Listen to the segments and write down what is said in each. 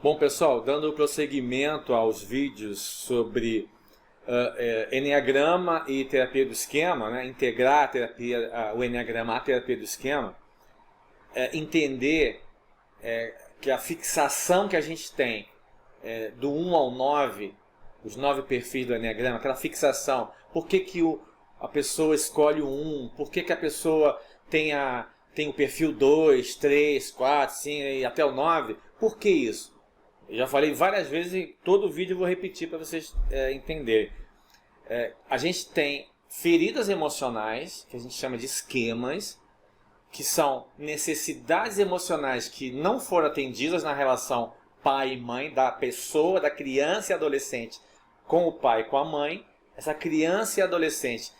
Bom, pessoal, dando prosseguimento aos vídeos sobre Enneagrama e terapia do esquema, né? Integrar a terapia, o Enneagrama à terapia do esquema, entender que a fixação que a gente tem do 1 ao 9, os 9 perfis do Enneagrama, aquela fixação, por que a pessoa escolhe o 1, por que a pessoa tem o perfil 2, 3, 4, 5 e até o 9, por que isso? Eu já falei várias vezes e todo vídeo eu vou repetir para vocês entenderem. A gente tem feridas emocionais, que a gente chama de esquemas, que são necessidades emocionais que não foram atendidas na relação pai e mãe, da pessoa, da criança e adolescente com o pai e com a mãe. Essa criança e adolescente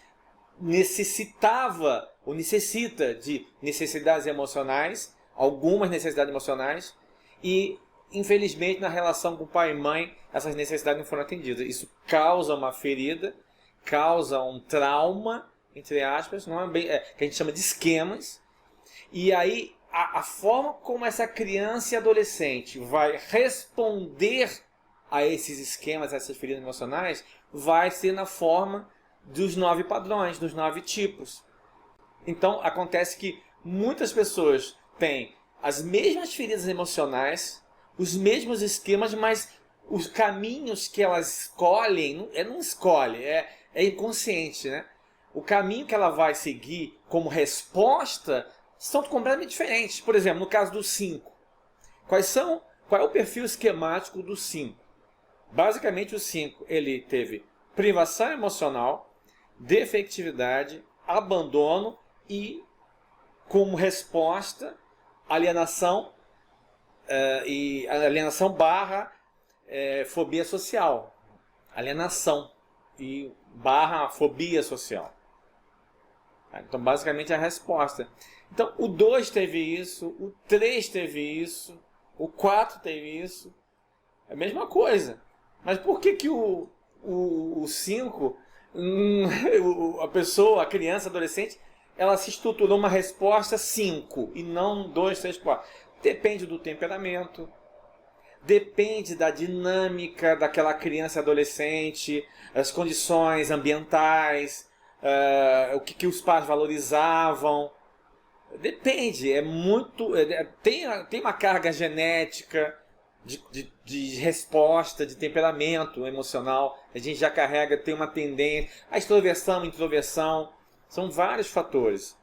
necessitava ou necessita de necessidades emocionais, algumas necessidades emocionais, e infelizmente na relação com pai e mãe essas necessidades não foram atendidas. Isso causa uma ferida, causa um trauma, entre aspas, não é bem, que a gente chama de esquemas. E aí a forma como essa criança e adolescente vai responder a esses esquemas, a essas feridas emocionais, vai ser na forma dos 9 padrões, dos 9 tipos. Então acontece que muitas pessoas têm as mesmas feridas emocionais, os mesmos esquemas, mas os caminhos que elas escolhem, não escolhe, é inconsciente, né? O caminho que ela vai seguir como resposta são completamente diferentes. Por exemplo, no caso do 5, qual é o perfil esquemático do 5? Basicamente o 5, ele teve privação emocional, defectividade, abandono e, como resposta, alienação e alienação barra fobia social. Alienação e barra fobia social. Então, basicamente, é a resposta. Então, o 2 teve isso, o 3 teve isso, o 4 teve isso. É a mesma coisa. Mas por que o 5, a pessoa, a criança, a adolescente, ela se estruturou uma resposta 5 e não 2, 3, 4? Depende do temperamento, depende da dinâmica daquela criança e adolescente, as condições ambientais, o que os pais valorizavam. Depende, tem uma carga genética de resposta, de temperamento emocional. A gente já tem uma tendência, a extroversão, introversão, são vários fatores.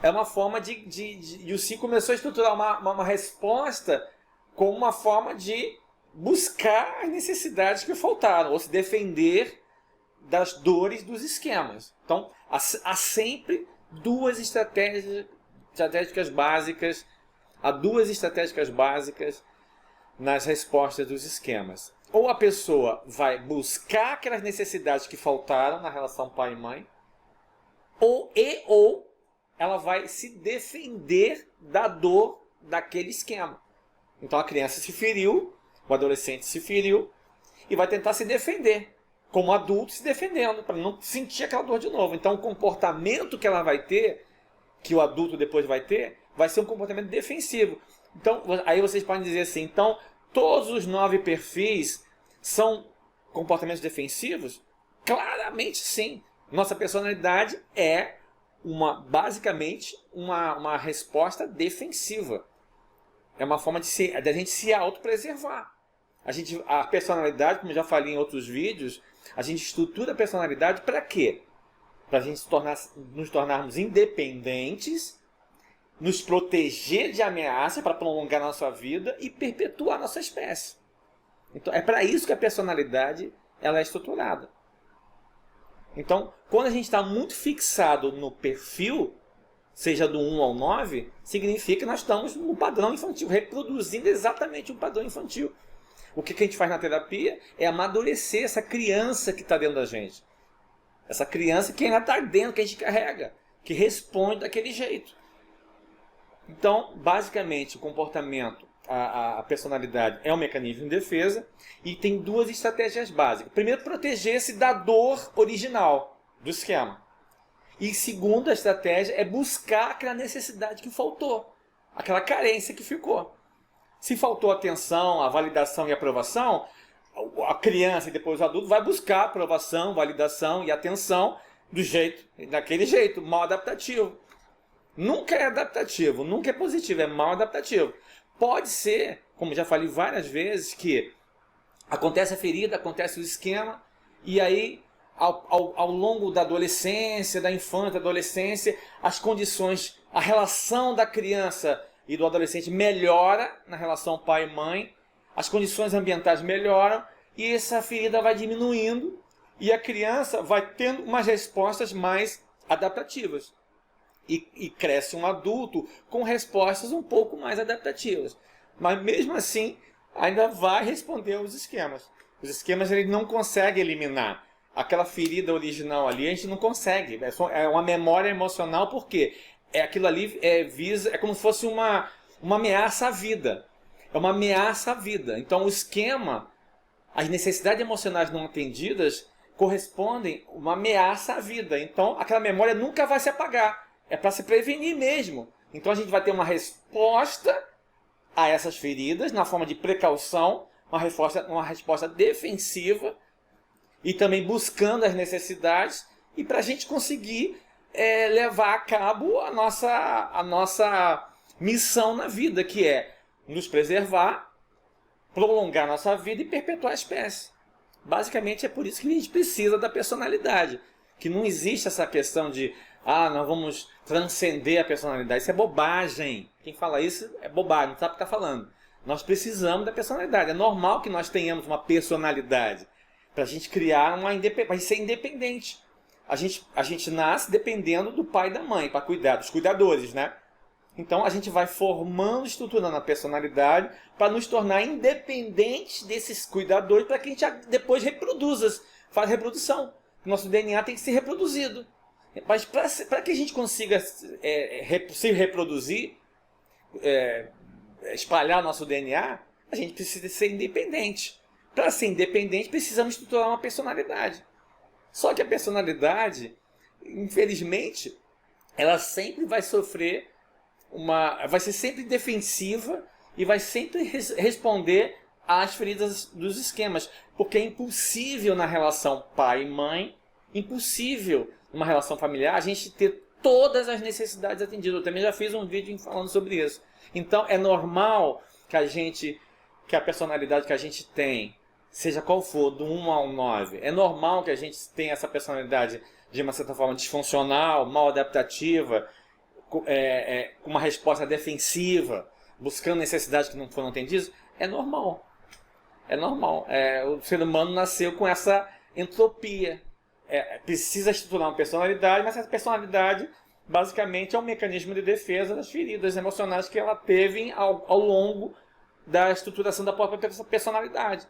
É uma forma e o 5 começou a estruturar uma resposta como uma forma de buscar as necessidades que faltaram, ou se defender das dores dos esquemas. Então, há sempre duas estratégicas básicas, há duas estratégicas básicas nas respostas dos esquemas. Ou a pessoa vai buscar aquelas necessidades que faltaram na relação pai e mãe, ou ela vai se defender da dor daquele esquema. Então a criança se feriu, o adolescente se feriu e vai tentar se defender, como adulto se defendendo, para não sentir aquela dor de novo. Então o comportamento que ela vai ter, que o adulto depois vai ter, vai ser um comportamento defensivo. Então aí vocês podem dizer assim, então todos os 9 perfis são comportamentos defensivos? Claramente sim. Nossa personalidade é basicamente uma resposta defensiva. É uma forma de a gente se autopreservar. A personalidade, como eu já falei em outros vídeos, a gente estrutura a personalidade para quê? Para a gente nos tornarmos independentes, nos proteger de ameaça para prolongar nossa vida e perpetuar nossa espécie. Então, é para isso que a personalidade ela é estruturada. Então, quando a gente está muito fixado no perfil, seja do 1 ao 9, significa que nós estamos no padrão infantil, reproduzindo exatamente um padrão infantil. O que a gente faz na terapia é amadurecer essa criança que está dentro da gente. Essa criança que ainda está dentro, que a gente carrega, que responde daquele jeito. Então, basicamente, o comportamento, a personalidade é um mecanismo de defesa e tem duas estratégias básicas. Primeiro, proteger-se da dor original do esquema. E segunda estratégia é buscar aquela necessidade que faltou, aquela carência que ficou. Se faltou atenção, a validação e aprovação, a criança e depois o adulto vai buscar aprovação, validação e atenção daquele jeito, mal adaptativo. Nunca é adaptativo, nunca é positivo, é mal adaptativo. Pode ser, como já falei várias vezes, que acontece a ferida, acontece o esquema, e aí ao longo da adolescência, da infância, da adolescência, as condições, a relação da criança e do adolescente melhora na relação pai e mãe, as condições ambientais melhoram e essa ferida vai diminuindo e a criança vai tendo umas respostas mais adaptativas. E cresce um adulto com respostas um pouco mais adaptativas. Mas mesmo assim, ainda vai responder aos esquemas. Os esquemas ele não consegue eliminar. Aquela ferida original ali a gente não consegue. É uma memória emocional porque aquilo ali é como se fosse uma ameaça à vida. É uma ameaça à vida. Então o esquema, as necessidades emocionais não atendidas correspondem a uma ameaça à vida. Então aquela memória nunca vai se apagar. É para se prevenir mesmo. Então a gente vai ter uma resposta a essas feridas na forma de precaução, uma resposta defensiva e também buscando as necessidades e para a gente conseguir levar a cabo a nossa missão na vida, que é nos preservar, prolongar a nossa vida e perpetuar a espécie. Basicamente é por isso que a gente precisa da personalidade, que não existe essa questão de nós vamos transcender a personalidade. Isso é bobagem. Quem fala isso é bobagem, não sabe o que está falando. Nós precisamos da personalidade. É normal que nós tenhamos uma personalidade para a gente criar para a gente ser independente. A gente nasce dependendo do pai e da mãe para cuidar, dos cuidadores, né? Então a gente vai formando, estruturando a personalidade para nos tornar independentes desses cuidadores para que a gente depois faça reprodução. Nosso DNA tem que ser reproduzido. Mas para que a gente consiga se reproduzir, espalhar nosso DNA, a gente precisa ser independente. Para ser independente, precisamos estruturar uma personalidade. Só que a personalidade, infelizmente, ela sempre vai sofrer vai ser sempre defensiva e vai sempre responder às feridas dos esquemas. Porque é impossível na relação pai e mãe, impossível numa relação familiar, a gente ter todas as necessidades atendidas. Eu também já fiz um vídeo falando sobre isso. Então é normal que a personalidade que a gente tem, seja qual for, do 1 ao 9, é normal que a gente tenha essa personalidade de uma certa forma disfuncional, mal adaptativa, com uma resposta defensiva, buscando necessidades que não foram atendidas. É normal. É normal. O ser humano nasceu com essa entropia. Precisa estruturar uma personalidade, mas essa personalidade basicamente é um mecanismo de defesa das feridas emocionais que ela teve ao longo da estruturação da própria personalidade.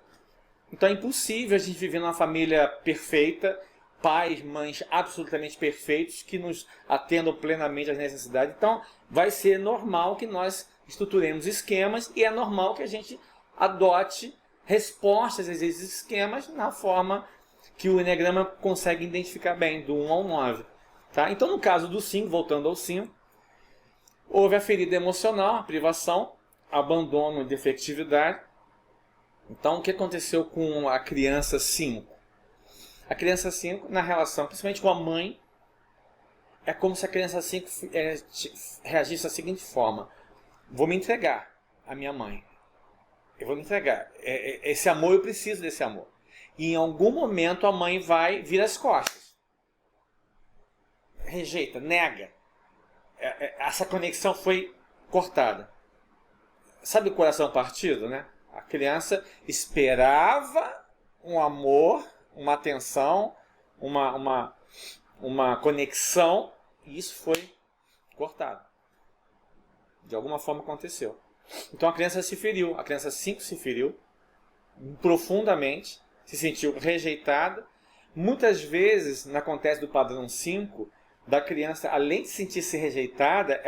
Então é impossível a gente viver numa família perfeita, pais, mães absolutamente perfeitos, que nos atendam plenamente às necessidades. Então vai ser normal que nós estruturemos esquemas e é normal que a gente adote respostas a esses esquemas na forma que o Eneagrama consegue identificar bem, do 1 ao 9. Tá? Então, no caso do 5, voltando ao 5, houve a ferida emocional, a privação, abandono e defectividade. Então, o que aconteceu com a criança 5? A criança 5, na relação, principalmente com a mãe, é como se a criança 5 reagisse da seguinte forma: vou me entregar à minha mãe. Eu vou me entregar. Esse amor, eu preciso desse amor. E em algum momento a mãe vai vir as costas. Rejeita, nega. Essa conexão foi cortada. Sabe o coração partido, né? A criança esperava um amor, uma atenção, uma conexão, e isso foi cortado. De alguma forma aconteceu. Então a criança se feriu. A criança 5 se feriu profundamente. Se sentiu rejeitada. Muitas vezes, acontece do padrão 5, da criança, além de sentir-se rejeitada,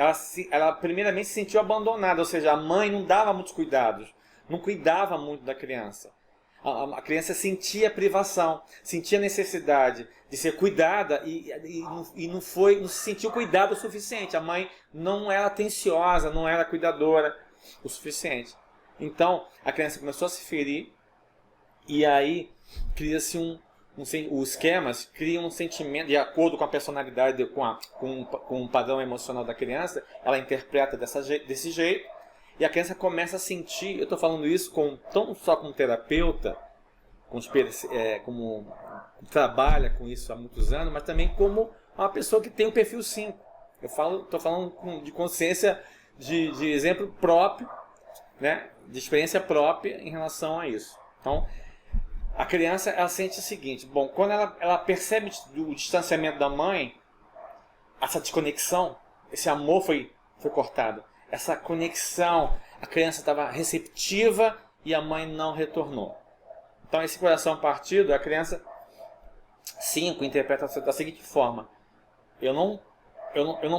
ela primeiramente se sentiu abandonada, ou seja, a mãe não dava muitos cuidados, não cuidava muito da criança. A criança sentia privação, sentia necessidade de ser cuidada e não se sentiu cuidado o suficiente. A mãe não era atenciosa, não era cuidadora o suficiente. Então, a criança começou a se ferir e aí cria-se os esquemas criam um sentimento, de acordo com a personalidade, com o padrão emocional da criança, ela interpreta desse jeito, e a criança começa a sentir, eu estou falando isso não só como terapeuta, como trabalha com isso há muitos anos, mas também como uma pessoa que tem o perfil 5. Estou falando de consciência, de exemplo próprio, né, de experiência própria em relação a isso. Então, a criança, ela sente o seguinte, bom, quando ela percebe o distanciamento da mãe, essa desconexão, esse amor foi cortado, essa conexão, a criança estava receptiva e a mãe não retornou. Então, esse coração partido, a criança 5 interpreta da seguinte forma: eu não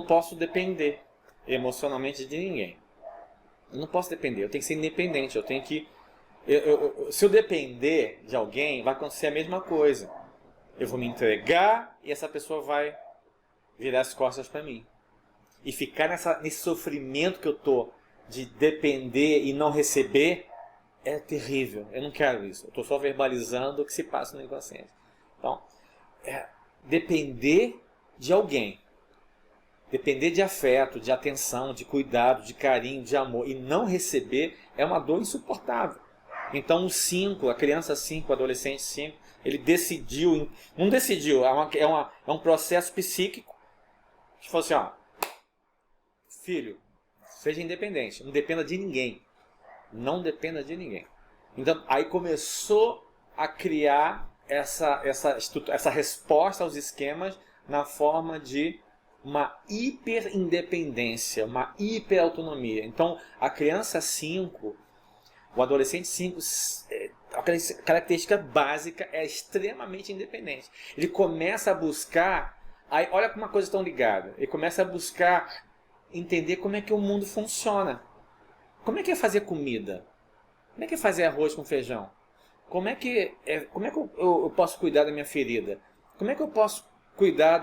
posso depender emocionalmente de ninguém. Eu não posso depender, eu tenho que ser independente, eu tenho que... se eu depender de alguém, vai acontecer a mesma coisa. Eu vou me entregar e essa pessoa vai virar as costas para mim. E ficar nesse sofrimento que eu tô de depender e não receber é terrível. Eu não quero isso. Eu estou só verbalizando o que se passa no inconsciente. Então, depender de alguém, depender de afeto, de atenção, de cuidado, de carinho, de amor e não receber é uma dor insuportável. Então o 5, a criança 5, o adolescente 5, ele decidiu, não decidiu, é um processo psíquico que falou assim, ó, filho, seja independente, não dependa de ninguém. Não dependa de ninguém. Então aí começou a criar essa resposta aos esquemas na forma de uma hiperindependência, uma hiperautonomia. Então a criança 5, o adolescente 5, a característica básica é extremamente independente. Ele começa a buscar, aí olha como uma coisa estão ligada, ele começa a buscar entender como é que o mundo funciona. Como é que é fazer comida? Como é que é fazer arroz com feijão? Como é que eu posso cuidar da minha ferida? Como é que eu posso cuidar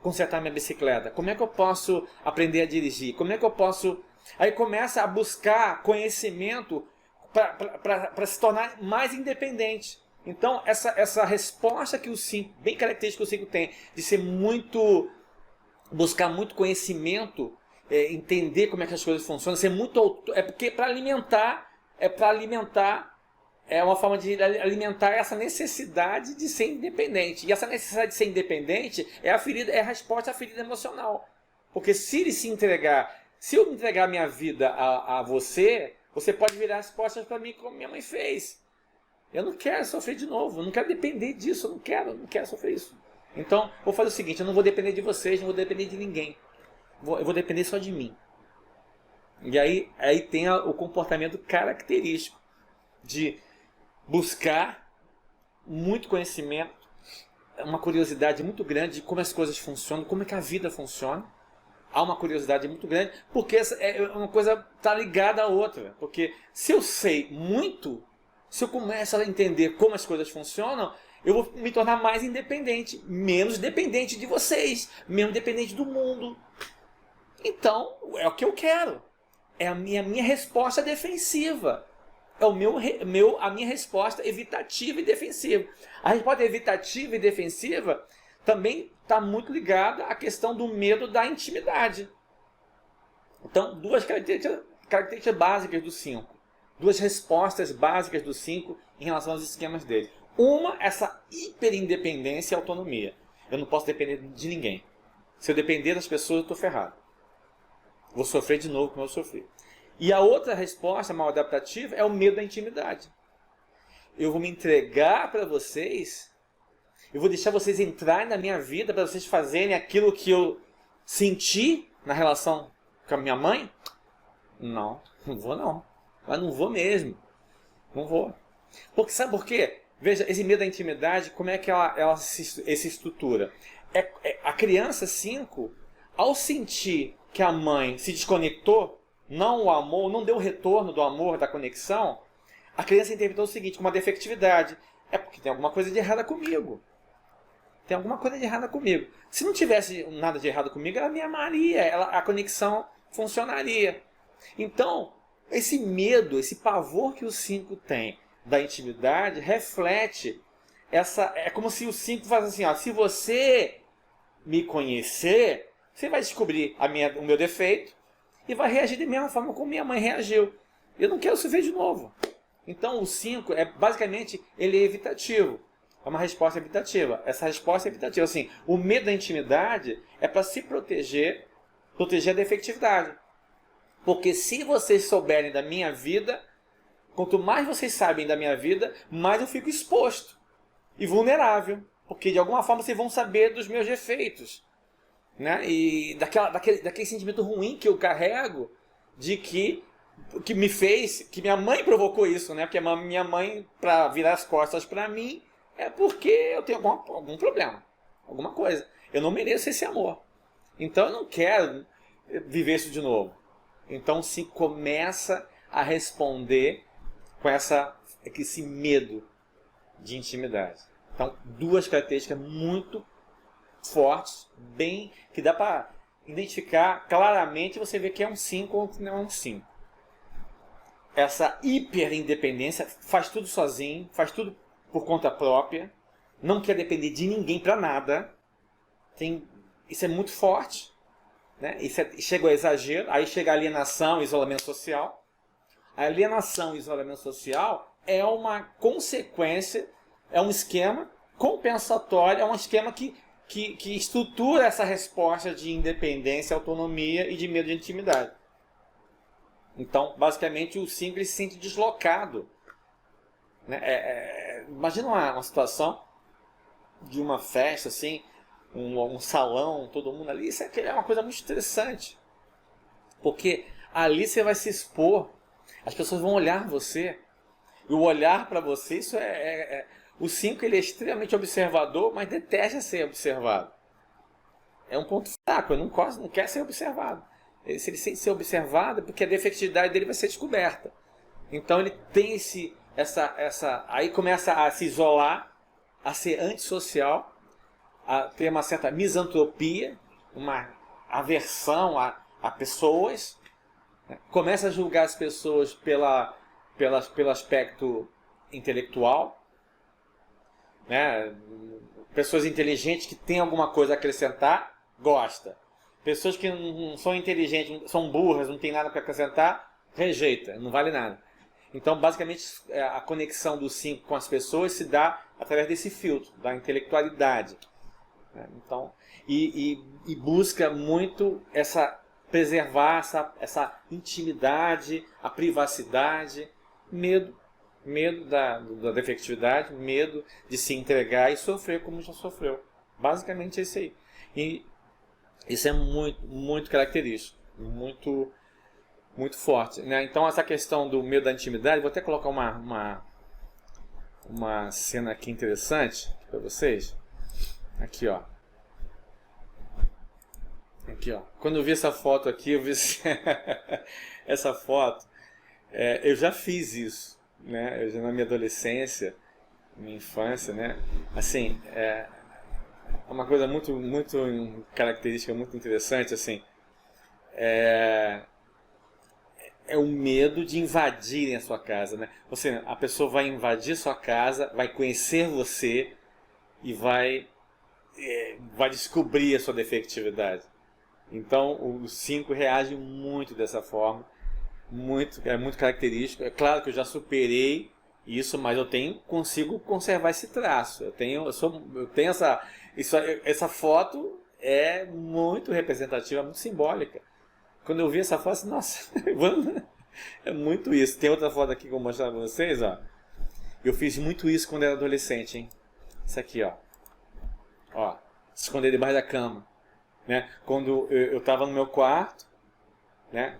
consertar minha bicicleta? Como é que eu posso aprender a dirigir? Como é que eu posso... Aí começa a buscar conhecimento para se tornar mais independente. Então, essa resposta que o 5, bem característica que o 5 tem, de ser buscar muito conhecimento, entender como é que as coisas funcionam, ser muito... porque para alimentar, é uma forma de alimentar essa necessidade de ser independente. E essa necessidade de ser independente é a resposta à ferida emocional. Porque se ele se entregar, se eu entregar minha vida a você, você pode virar as costas para mim como minha mãe fez. Eu não quero sofrer de novo, eu não quero depender disso, eu não quero sofrer isso. Então, vou fazer o seguinte, eu não vou depender de vocês, não vou depender de ninguém. Eu vou depender só de mim. E aí tem o comportamento característico de buscar muito conhecimento, uma curiosidade muito grande de como as coisas funcionam, como é que a vida funciona. Há uma curiosidade muito grande, porque uma coisa está ligada à outra. Porque se eu sei muito, se eu começo a entender como as coisas funcionam, eu vou me tornar mais independente, menos dependente de vocês, menos dependente do mundo. Então, é o que eu quero. É a minha resposta defensiva. É a minha resposta evitativa e defensiva. A resposta evitativa e defensiva também está muito ligada à questão do medo da intimidade. Então, duas características básicas do 5. Duas respostas básicas do 5 em relação aos esquemas dele. Uma, essa hiperindependência e autonomia. Eu não posso depender de ninguém. Se eu depender das pessoas, eu estou ferrado. Vou sofrer de novo como eu sofri. E a outra resposta mal adaptativa é o medo da intimidade. Eu vou me entregar para vocês, eu vou deixar vocês entrarem na minha vida para vocês fazerem aquilo que eu senti na relação com a minha mãe? Não vou não. Mas não vou mesmo. Não vou. Porque sabe por quê? Veja, esse medo da intimidade, como é que ela se estrutura? A criança 5, ao sentir que a mãe se desconectou, não o amor, não deu o retorno do amor, da conexão, a criança interpretou o seguinte, como uma defectividade. É porque tem alguma coisa de errada comigo. Tem alguma coisa de errada comigo. Se não tivesse nada de errado comigo, ela me amaria, a conexão funcionaria. Então, esse medo, esse pavor que o 5 tem da intimidade reflete essa... É como se o 5 faz assim, ó, se você me conhecer, você vai descobrir o meu defeito e vai reagir da mesma forma como minha mãe reagiu. Eu não quero sofrer de novo. Então o 5 basicamente, ele é evitativo. É uma resposta evitativa. Essa resposta é evitativa. Assim, o medo da intimidade é para se proteger a defectividade. Porque se vocês souberem da minha vida, quanto mais vocês sabem da minha vida, mais eu fico exposto e vulnerável. Porque de alguma forma vocês vão saber dos meus defeitos. Né? E daquele sentimento ruim que eu carrego de que me fez, que minha mãe provocou isso, né? Porque a minha mãe, para virar as costas para mim, é porque eu tenho algum problema, alguma coisa. Eu não mereço esse amor. Então eu não quero viver isso de novo. Então se começa a responder com esse medo de intimidade. Então, duas características muito fortes, bem, que dá para identificar claramente, você vê que é um 5 ou que não é um 5. Essa hiperindependência, faz tudo sozinho, faz tudo por conta própria, não quer depender de ninguém para nada. Isso é muito forte, né? Chega ao exagero, aí chega a alienação, isolamento social. A alienação e isolamento social é uma consequência, é um esquema compensatório, é um esquema que estrutura essa resposta de independência, autonomia e de medo de intimidade. Então, basicamente, o 5 se sente deslocado. Né? Imagina uma situação de uma festa, assim, um salão, todo mundo ali. Isso é uma coisa muito interessante. Porque ali você vai se expor, as pessoas vão olhar você. E o olhar para você, isso o 5 ele é extremamente observador, mas detesta ser observado. É um ponto fraco, ele não quer ser observado. Se ele ser observado, é porque a defectividade dele vai ser descoberta. Então ele tem aí começa a se isolar, a ser antissocial, a ter uma certa misantropia, uma aversão a pessoas, né? Começa a julgar as pessoas pelo aspecto intelectual, né? Pessoas inteligentes que têm alguma coisa a acrescentar, gosta. Pessoas que não são inteligentes, são burras, não tem nada para acrescentar, rejeita, não vale nada. Então, basicamente, a conexão do 5 com as pessoas se dá através desse filtro, da intelectualidade. Então, e busca muito preservar essa intimidade, a privacidade, medo da defectividade, medo de se entregar e sofrer como já sofreu. Basicamente é isso aí. E isso é muito, muito característico, muito, muito forte, né? Então essa questão do medo da intimidade, vou até colocar uma cena aqui interessante para vocês. Aqui, ó. Aqui, ó. Quando eu vi essa foto aqui, eu vi essa foto. Eu já fiz isso, né? Eu já na minha adolescência, minha infância, né? Assim, é uma coisa muito, muito característica, muito interessante, assim. É o medo de invadirem a sua casa, né? A pessoa vai invadir sua casa, vai conhecer você e vai descobrir a sua defectividade. Então, o 5 reage muito dessa forma, é muito característico. É claro que eu já superei isso, mas consigo conservar esse traço. Eu tenho essa foto é muito representativa, muito simbólica. Quando eu vi essa foto, nossa, é muito isso. Tem outra foto aqui que eu vou mostrar para vocês, ó. Eu fiz muito isso quando era adolescente, hein? Isso aqui, ó. Ó, se esconder debaixo da cama, né? Quando eu estava no meu quarto, né?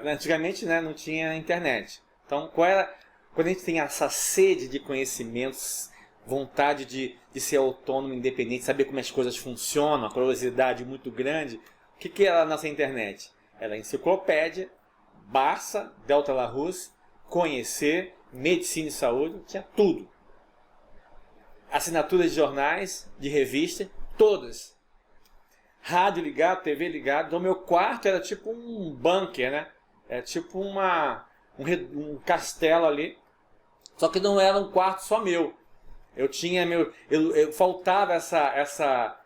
Antigamente, né, não tinha internet. Então, quando a gente tem essa sede de conhecimentos, vontade de ser autônomo, independente, saber como as coisas funcionam, a curiosidade muito grande, o que era a nossa internet? Era a enciclopédia, Barça, Delta Larousse, Conhecer, Medicina e Saúde, tinha tudo. Assinaturas de jornais, de revista, todas. Rádio ligado, TV ligado. Então, meu quarto era tipo um bunker, né? É tipo um castelo ali, só que não era um quarto só meu. Eu tinha eu faltava essa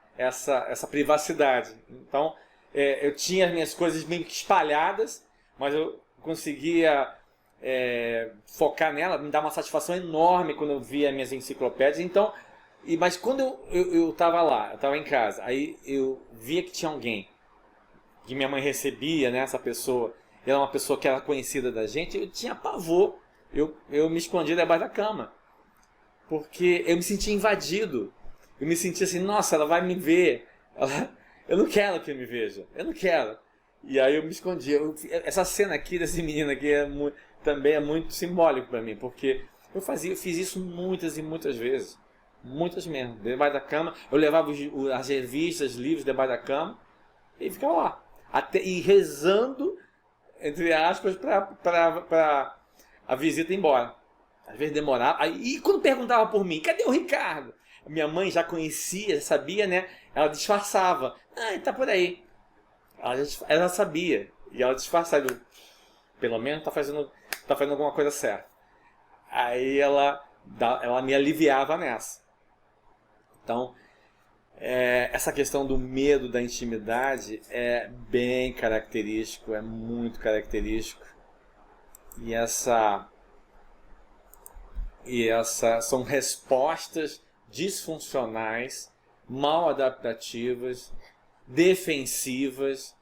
privacidade. Então, eu tinha as minhas coisas meio que espalhadas, mas eu conseguia focar nela, me dá uma satisfação enorme quando eu via minhas enciclopédias. Então, mas quando eu estava lá, eu estava em casa, aí eu via que tinha alguém que minha mãe recebia, né, essa pessoa, era uma pessoa que era conhecida da gente, eu tinha pavor, eu me escondia debaixo da cama, porque eu me sentia invadido, eu me sentia assim, nossa, ela vai me ver, eu não quero que me veja, eu não quero. E aí eu me escondia. Essa cena aqui desse menino aqui também é muito simbólico para mim, porque eu fiz isso muitas e muitas vezes, muitas mesmo, debaixo da cama. Eu levava as revistas, livros debaixo da cama e ficava lá, e rezando, entre aspas, para a visita ir embora. Às vezes demorava. E quando perguntava por mim, cadê o Ricardo? Minha mãe já conhecia, sabia, né? Ela disfarçava. Ah, ele tá por aí. Ela sabia. E ela disfarçava. Pelo menos tá fazendo alguma coisa certa. Aí ela me aliviava nessa. Então, essa questão do medo da intimidade é bem característico, é muito característico. E essa são respostas disfuncionais, mal adaptativas, defensivas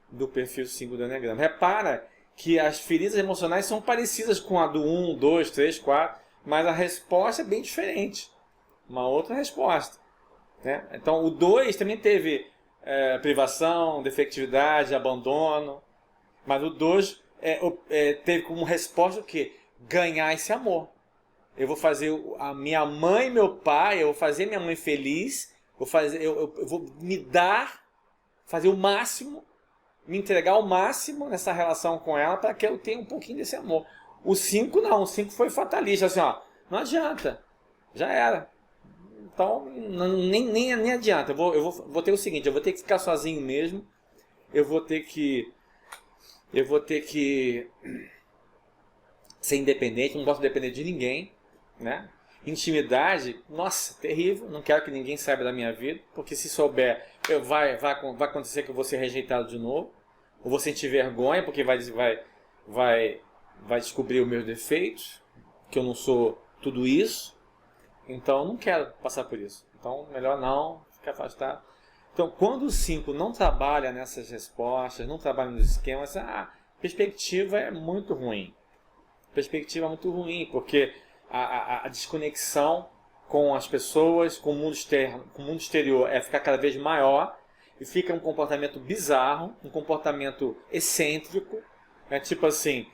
do perfil 5 do Eneagrama. Repara que as feridas emocionais são parecidas com a do 1, 2, 3, 4, mas a resposta é bem diferente. Uma outra resposta, né? Então o 2 também teve privação, defectividade, abandono, mas o 2 teve como resposta o quê? Ganhar esse amor. Eu vou fazer a minha mãe e meu pai, eu vou fazer minha mãe feliz, eu vou me dar, fazer o máximo, me entregar ao máximo nessa relação com ela para que eu tenha um pouquinho desse amor. O 5 não, o 5 foi fatalista, assim, ó, não adianta, já era. Então, nem adianta, eu vou ter o seguinte, eu vou ter que ficar sozinho mesmo, eu vou ter que ser independente, não posso depender de ninguém, né? Intimidade, nossa, terrível, não quero que ninguém saiba da minha vida, porque se souber, vai acontecer que eu vou ser rejeitado de novo, ou vou sentir vergonha, porque vai descobrir os meus defeitos, que eu não sou tudo isso, então eu não quero passar por isso, então melhor não, ficar afastado. Então, quando o 5 não trabalha nessas respostas, não trabalha nos esquemas, a perspectiva é muito ruim. Perspectiva muito ruim, porque a desconexão com as pessoas, com o mundo externo, com o mundo exterior ficar cada vez maior e fica um comportamento bizarro, um comportamento excêntrico, tipo assim,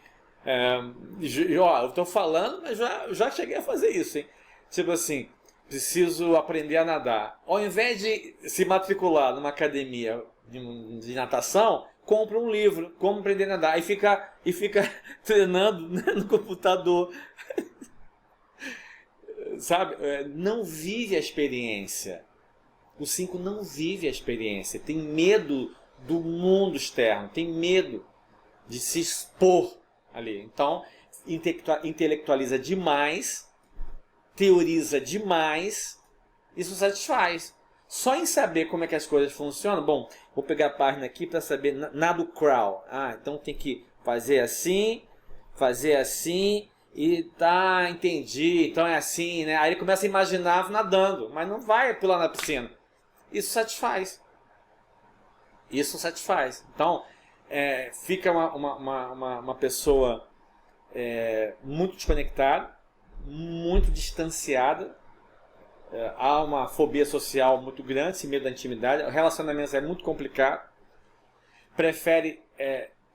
eu estou falando, mas já cheguei a fazer isso, hein? Tipo assim, preciso aprender a nadar. Ao invés de se matricular numa academia de natação, compra um livro, como aprender a nadar, e fica treinando, né, no computador. Sabe? Não vive a experiência. O 5 não vive a experiência. Tem medo do mundo externo, tem medo de se expor ali. Então, intelectualiza demais, teoriza demais, isso satisfaz. Só em saber como é que as coisas funcionam, bom, vou pegar a página aqui para saber nada do crawl. Então tem que fazer assim e tá, entendi, então é assim, né? Aí ele começa a imaginar nadando, mas não vai pular na piscina. Isso satisfaz. Isso satisfaz. Então, fica uma pessoa muito desconectada, muito distanciada. Há uma fobia social muito grande, esse medo da intimidade. O relacionamento é muito complicado. Prefere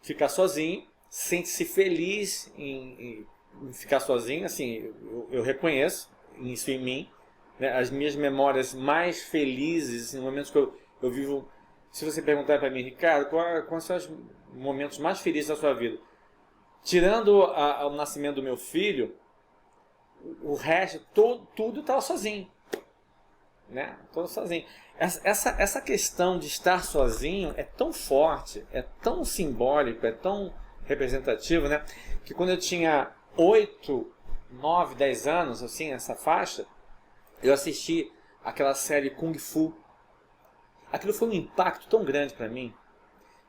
ficar sozinho, sente-se feliz em ficar sozinho. Assim, eu reconheço isso em mim, né? As minhas memórias mais felizes, assim, momentos que eu vivo. Se você perguntar para mim, Ricardo, quais são os momentos mais felizes da sua vida? Tirando o nascimento do meu filho, o resto, tudo estava sozinho. Né? Todo sozinho. Essa questão de estar sozinho é tão forte, é tão simbólico, é tão representativo, né? Que quando eu tinha 8, 9, 10 anos, assim, essa faixa, eu assisti aquela série Kung Fu. Aquilo foi um impacto tão grande para mim,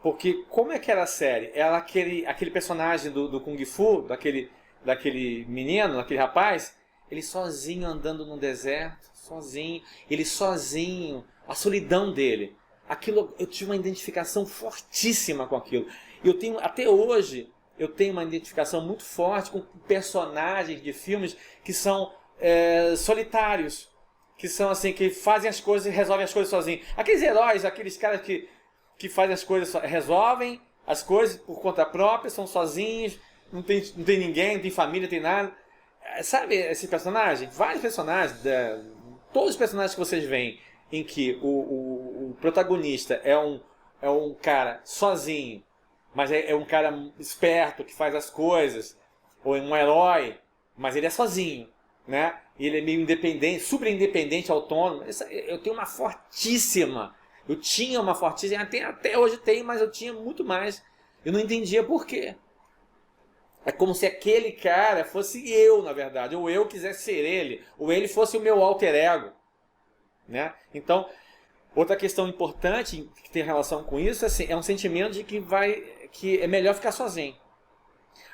porque como é que era a série? Era aquele personagem do Kung Fu, daquele menino, daquele rapaz, ele sozinho andando no deserto, ele sozinho, a solidão dele. Aquilo, eu tive uma identificação fortíssima com aquilo. Até hoje, eu tenho uma identificação muito forte com personagens de filmes que são solitários, que são assim, que fazem as coisas e resolvem as coisas sozinhos. Aqueles heróis, aqueles caras que fazem as coisas, resolvem as coisas por conta própria, são sozinhos, não tem ninguém, não tem família, não tem nada. Sabe esse personagem? Vários personagens, todos os personagens que vocês veem, em que o protagonista é um cara sozinho, mas é um cara esperto, que faz as coisas, ou é um herói, mas ele é sozinho, né? E ele é meio independente, super independente, autônomo. Eu tenho uma fortíssima, eu tinha uma fortíssima, até hoje tenho, mas eu tinha muito mais. Eu não entendia por quê. É como se aquele cara fosse eu, na verdade, ou eu quisesse ser ele, ou ele fosse o meu alter ego, né? Então, outra questão importante que tem relação com isso assim, é um sentimento de que é melhor ficar sozinho.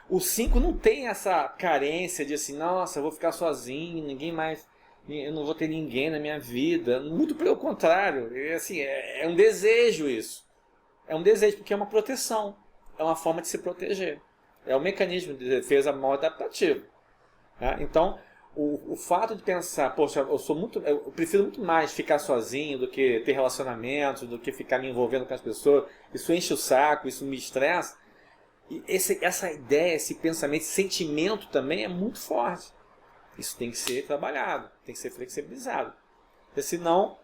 O 5 não tem essa carência de assim, nossa, eu vou ficar sozinho, ninguém mais, eu não vou ter ninguém na minha vida. Muito pelo contrário, assim, é um desejo isso. É um desejo, porque é uma proteção, é uma forma de se proteger. É um mecanismo de defesa mal adaptativo. Né? Então, o fato de pensar, poxa, eu prefiro muito mais ficar sozinho do que ter relacionamentos, do que ficar me envolvendo com as pessoas, isso enche o saco, isso me estressa. E essa ideia, esse pensamento, esse sentimento também é muito forte. Isso tem que ser trabalhado, tem que ser flexibilizado. Porque senão,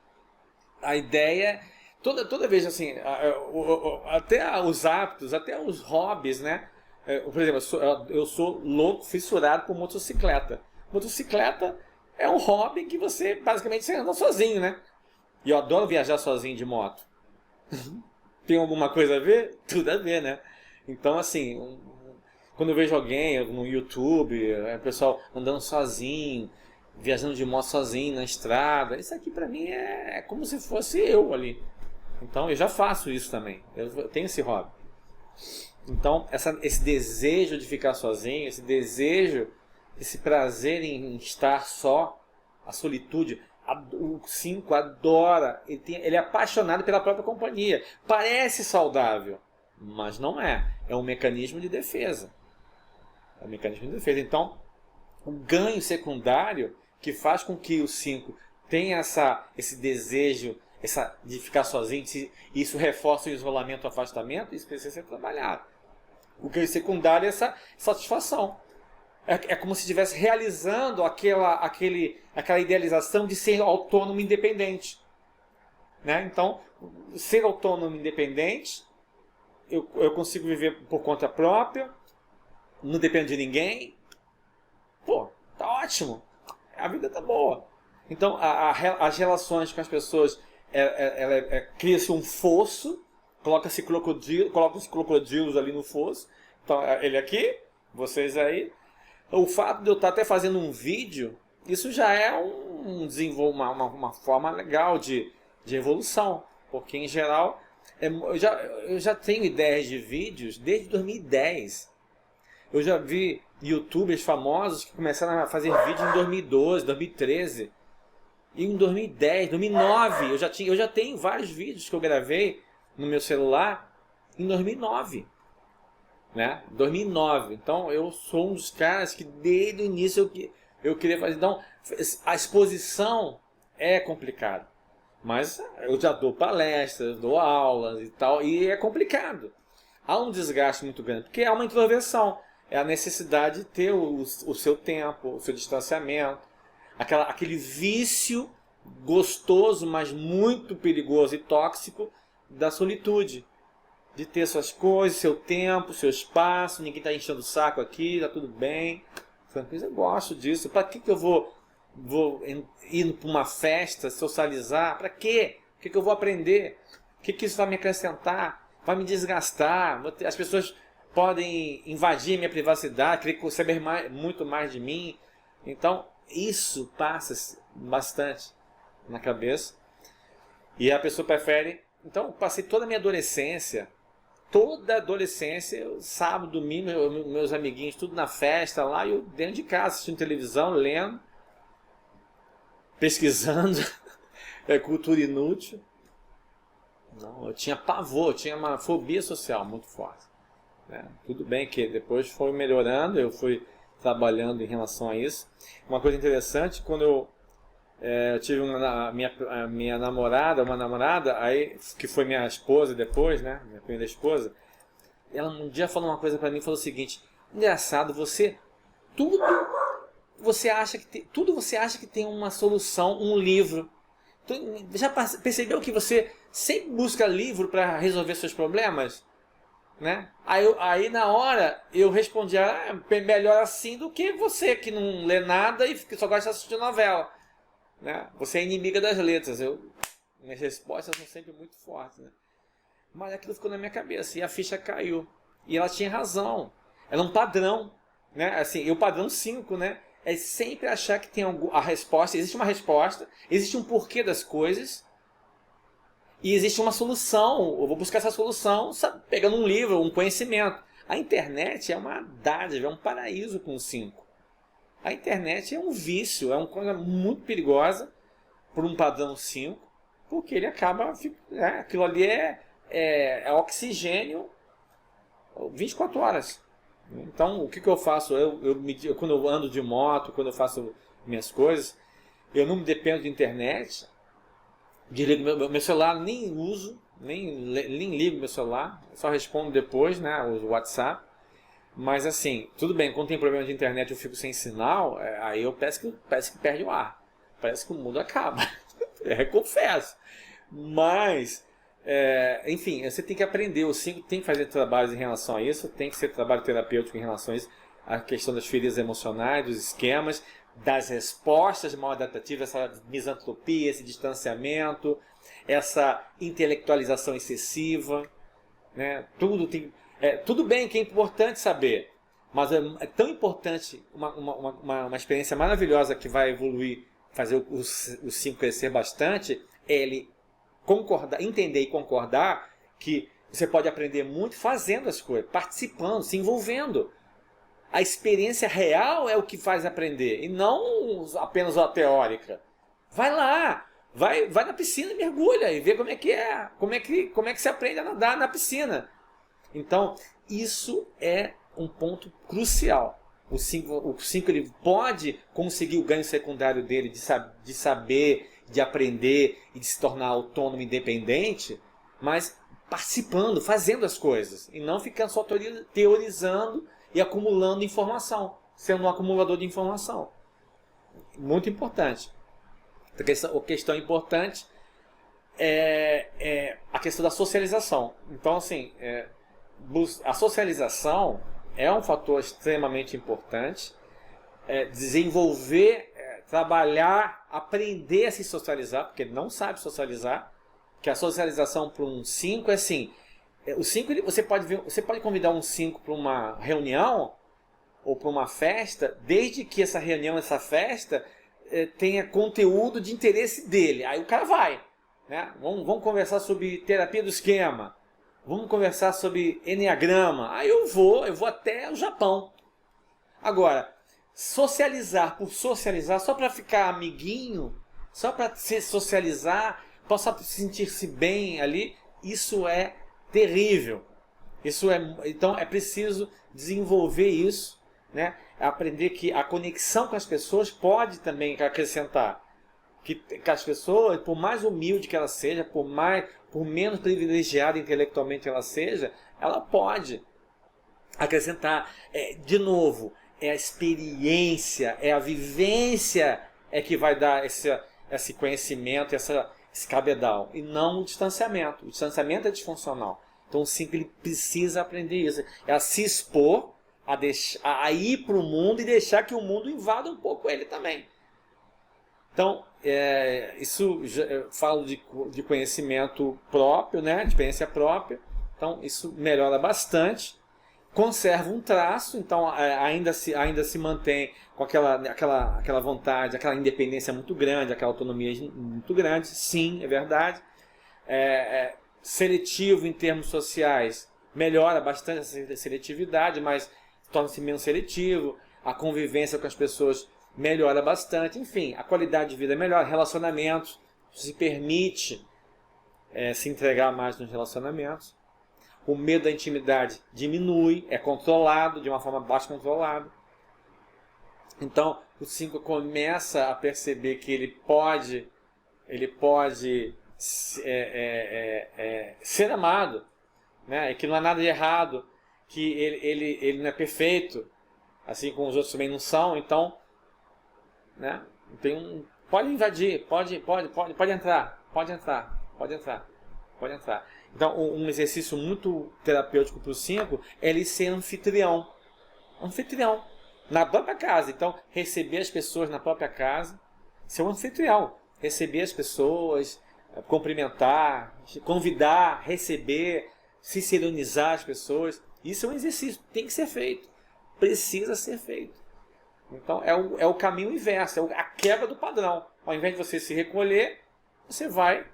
a ideia... Toda vez assim, até os hábitos, até os hobbies, né? Por exemplo, eu sou louco, fissurado por motocicleta. Motocicleta é um hobby que você basicamente anda sozinho, né? E eu adoro viajar sozinho de moto. Tem alguma coisa a ver? Tudo a ver, né? Então, assim, quando eu vejo alguém no YouTube, o pessoal andando sozinho, viajando de moto sozinho na estrada, isso aqui pra mim é como se fosse eu ali. Então, eu já faço isso também. Eu tenho esse hobby. Então, esse desejo de ficar sozinho, esse prazer em estar só, a solitude, o 5 adora, ele é apaixonado pela própria companhia. Parece saudável, mas não é. É um mecanismo de defesa. É um mecanismo de defesa. Então, o ganho secundário que faz com que o 5 tenha esse desejo de ficar sozinho, isso reforça o isolamento, o afastamento, isso precisa ser trabalhado. O ganho secundário é essa satisfação. É como se estivesse realizando aquela idealização de ser autônomo e independente. Né? Então, ser autônomo e independente, eu consigo viver por conta própria, não dependo de ninguém. Pô, tá ótimo. A vida tá boa. Então, as relações com as pessoas, cria-se um fosso, coloca-se crocodilos ali no fosso. Então, ele aqui, vocês aí. O fato de eu estar até fazendo um vídeo, isso já é uma forma legal de evolução. Porque, em geral, eu já tenho ideias de vídeos desde 2010. Eu já vi youtubers famosos que começaram a fazer vídeo em 2012, 2013. E em 2010, 2009, eu já tenho vários vídeos que eu gravei no meu celular em 2009. Né? 2009. Então eu sou um dos caras que desde o início eu queria fazer. Então a exposição é complicada. Mas eu já dou palestras, dou aulas e tal, e é complicado. Há um desgaste muito grande, porque é uma introversão. É a necessidade de ter o seu tempo, o seu distanciamento. Aquele vício gostoso, mas muito perigoso e tóxico da solitude. De ter suas coisas, seu tempo, seu espaço, ninguém está enchendo o saco aqui, está tudo bem. Eu gosto disso. Para que eu vou ir para uma festa, socializar? Para quê? O que eu vou aprender? O que isso vai me acrescentar? Vai me desgastar? As pessoas podem invadir minha privacidade, querer saber muito mais de mim. Então, isso passa bastante na cabeça. E a pessoa prefere... Então, eu passei toda a minha adolescência, sábado, domingo, meus amiguinhos, tudo na festa lá, e eu dentro de casa, assistindo televisão, lendo, pesquisando, cultura inútil. Não, eu tinha pavor, eu tinha uma fobia social muito forte. Tudo bem que depois foi melhorando, eu fui trabalhando em relação a isso. Uma coisa interessante, quando eu tive a minha namorada, aí, que foi minha esposa depois, né, minha primeira esposa, ela um dia falou uma coisa pra mim, falou o seguinte: engraçado, tudo você acha que tem uma solução, um livro. Já percebeu que você sempre busca livro para resolver seus problemas? Né? Aí na hora eu respondi: melhor assim do que você que não lê nada e só gosta de assistir novela. Né? Você é inimiga das letras. Minhas respostas são sempre muito fortes. Né? Mas aquilo ficou na minha cabeça e a ficha caiu. E ela tinha razão. Era um padrão. Né? Assim, o padrão 5, né? É sempre achar que tem a resposta. Existe uma resposta, existe um porquê das coisas e existe uma solução. Eu vou buscar essa solução pegando um livro, um conhecimento. A internet é uma dádiva, é um paraíso com 5. A internet é um vício, é uma coisa muito perigosa por um padrão 5, porque ele acaba... aquilo ali é oxigênio 24 horas. Então, o que eu faço? Quando eu ando de moto, quando eu faço minhas coisas, eu não me dependo de internet, desligo meu celular, nem uso, nem ligo meu celular, só respondo depois, né, o WhatsApp. Mas assim, tudo bem, quando tem problema de internet eu fico sem sinal, aí eu parece que perde o ar, parece que o mundo acaba, confesso. Mas... enfim, você tem que aprender, o 5 tem que fazer trabalhos em relação a isso, tem que ser trabalho terapêutico em relação a isso, a questão das feridas emocionais, dos esquemas, das respostas mal adaptativas, essa misantropia, esse distanciamento, essa intelectualização excessiva, né? Tudo bem que é importante saber, mas é tão importante, uma experiência maravilhosa que vai evoluir, fazer o 5 crescer bastante, ele entender e concordar que você pode aprender muito fazendo as coisas, participando, se envolvendo. A experiência real é o que faz aprender, e não apenas a teórica. Vai lá, vai na piscina e mergulha e vê como é que se aprende a nadar na piscina. Então, isso é um ponto crucial. O 5 ele pode conseguir o ganho secundário dele de saber, de aprender e de se tornar autônomo, independente, mas participando, fazendo as coisas, e não ficando só teorizando e acumulando informação, sendo um acumulador de informação. Muito importante. A questão importante é a questão da socialização. Então, assim, a socialização é um fator extremamente importante. Desenvolver, trabalhar, aprender a se socializar, porque ele não sabe socializar, que a socialização para um 5 é assim, o 5 você pode convidar um 5 para uma reunião ou para uma festa, desde que essa reunião, essa festa tenha conteúdo de interesse dele, aí o cara vai, né? Vamos conversar sobre terapia do esquema, vamos conversar sobre enneagrama, aí eu vou até o Japão. Agora, socializar por socializar, só para ficar amiguinho, só para se socializar, só para sentir-se bem ali, isso é terrível. Então é preciso desenvolver isso, né? Aprender que a conexão com as pessoas pode também acrescentar. Que as pessoas, por mais humilde que ela seja, por menos privilegiada intelectualmente ela seja, ela pode acrescentar. De novo, é a experiência, é a vivência que vai dar esse conhecimento, esse cabedal, e não o distanciamento. O distanciamento é disfuncional. Então o 5 ele precisa aprender isso. É a se expor, a ir para o mundo e deixar que o mundo invada um pouco ele também. Então, isso eu falo de conhecimento próprio, né? De experiência própria. Então, isso melhora bastante. conserva um traço, então ainda se mantém com aquela vontade, aquela independência muito grande, aquela autonomia muito grande, sim, é verdade. Seletivo em termos sociais, melhora bastante essa seletividade, mas torna-se menos seletivo, a convivência com as pessoas melhora bastante, enfim, a qualidade de vida melhora, relacionamentos, se permite se entregar mais nos relacionamentos. O medo da intimidade diminui, é controlado, de uma forma bastante controlada. Então, o 5 começa a perceber que ele pode ser amado, né? E que não há nada de errado, que ele não é perfeito, assim como os outros também não são. Então, né? Pode invadir, pode entrar. Então, um exercício muito terapêutico para o 5 é ele ser anfitrião. Na própria casa. Então, receber as pessoas na própria casa, ser um anfitrião. Receber as pessoas, cumprimentar, convidar, receber, ciceronizar as pessoas. Isso é um exercício, tem que ser feito. Precisa ser feito. Então, é o caminho inverso, é a quebra do padrão. Ao invés de você se recolher, você vai,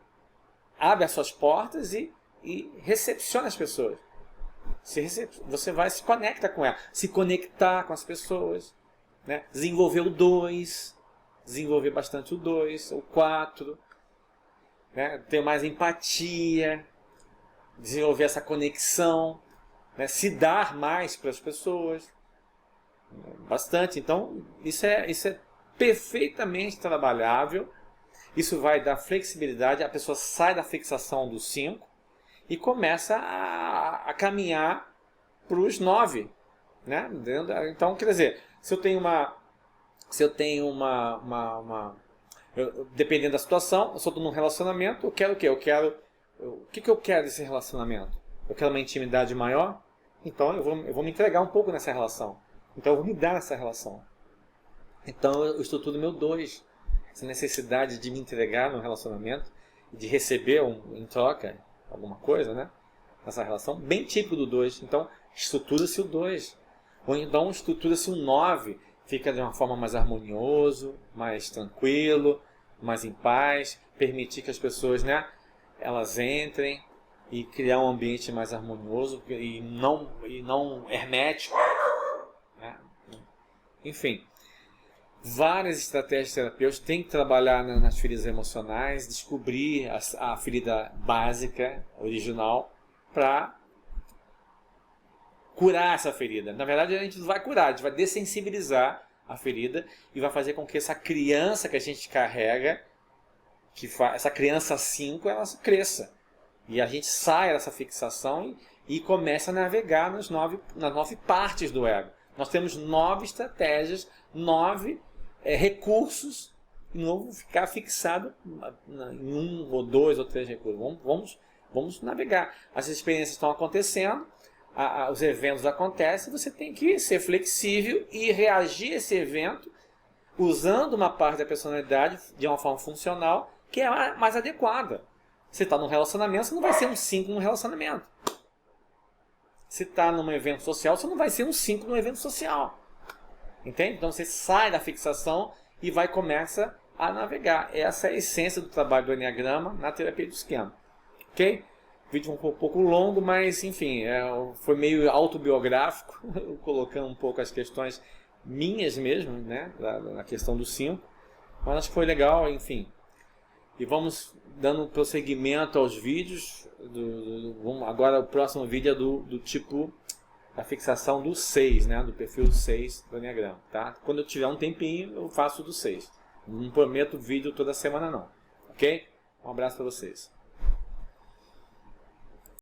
abre as suas portas e recepciona as pessoas. Você vai se conecta com ela, se conectar com as pessoas, né? Desenvolver o 2, desenvolver bastante o 2, o 4, né? Ter mais empatia, desenvolver essa conexão, né? Se dar mais para as pessoas, bastante. Então isso é perfeitamente trabalhável. Isso vai dar flexibilidade, a pessoa sai da fixação do 5 e começa a caminhar para os 9, né? Então, quer dizer, se eu tenho dependendo da situação, eu estou num relacionamento, eu quero o quê? O que eu quero desse relacionamento? Eu quero uma intimidade maior? Então eu vou me entregar um pouco nessa relação. Então eu vou me dar nessa relação. Então eu estruturo meu 2, essa necessidade de me entregar no relacionamento, de receber em troca alguma coisa, né? Nessa relação, bem típico do 2. Então, estrutura-se o 2. Ou então, estrutura-se o 9. Fica de uma forma mais harmonioso, mais tranquilo, mais em paz. Permitir que as pessoas, né? Elas entrem e criar um ambiente mais harmonioso e não hermético, né? Enfim. Várias estratégias terapêuticas, tem que trabalhar nas feridas emocionais, descobrir a ferida básica, original, para curar essa ferida. Na verdade, a gente não vai curar, a gente vai dessensibilizar a ferida e vai fazer com que essa criança que a gente carrega, essa criança 5, ela cresça. E a gente saia dessa fixação e comece a navegar nas 9 partes do ego. Nós temos 9 estratégias, 9 recursos, e não vou ficar fixado em 1 ou 2 ou 3 recursos. Vamos navegar. As experiências estão acontecendo, os eventos acontecem, você tem que ser flexível e reagir a esse evento usando uma parte da personalidade de uma forma funcional que é mais adequada. Você está num relacionamento, você não vai ser um 5 num relacionamento. Se está num evento social, você não vai ser um 5 num evento social. Entende? Então você sai da fixação e começa a navegar. Essa é a essência do trabalho do Enneagrama na terapia do esquema. Ok? O vídeo foi um pouco longo, mas enfim, foi meio autobiográfico, colocando um pouco as questões minhas mesmo, né? Na questão do 5. Mas acho que foi legal, enfim. E vamos dando prosseguimento aos vídeos. Agora o próximo vídeo é do tipo a fixação do 6, né? Do perfil 6 do Enneagrama, tá? Quando eu tiver um tempinho, eu faço do 6. Não prometo vídeo toda semana, não. Ok? Um abraço para vocês.